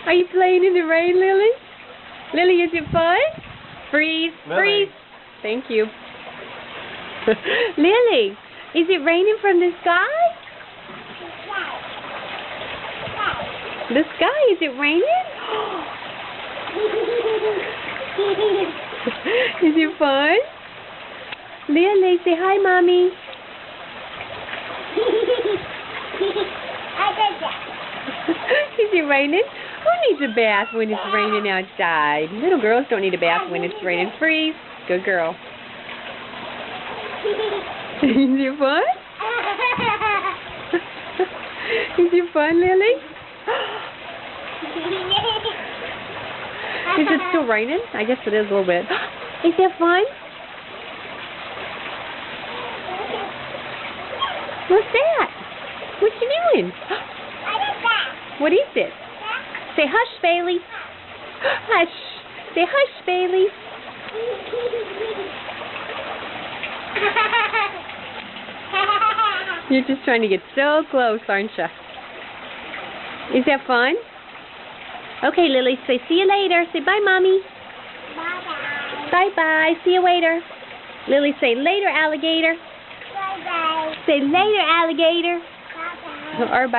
Are you playing in the rain, Lily? Lily, is it fun? Freeze, Lily. freeze. Thank you. Lily, is it raining from the sky? The sky, is it raining? Is it fun? Lily, say hi, Mommy. Is it raining? Who needs a bath when it's raining outside? Little girls don't need a bath when it's raining. Freeze. Good girl. Is it fun? Is it fun, Lily? Is it still raining? I guess it is a little bit. Is that fun? What's that? What you doing? What is it? Say hush, Bailey. Hush. Say hush, Bailey. You're just trying to get so close, aren't you? Is that fun? Okay, Lily, say see you later. Say bye, Mommy. Bye-bye. Bye-bye. See you later. Lily, say later, alligator. Bye-bye. Say later, alligator. Bye-bye. Or bye.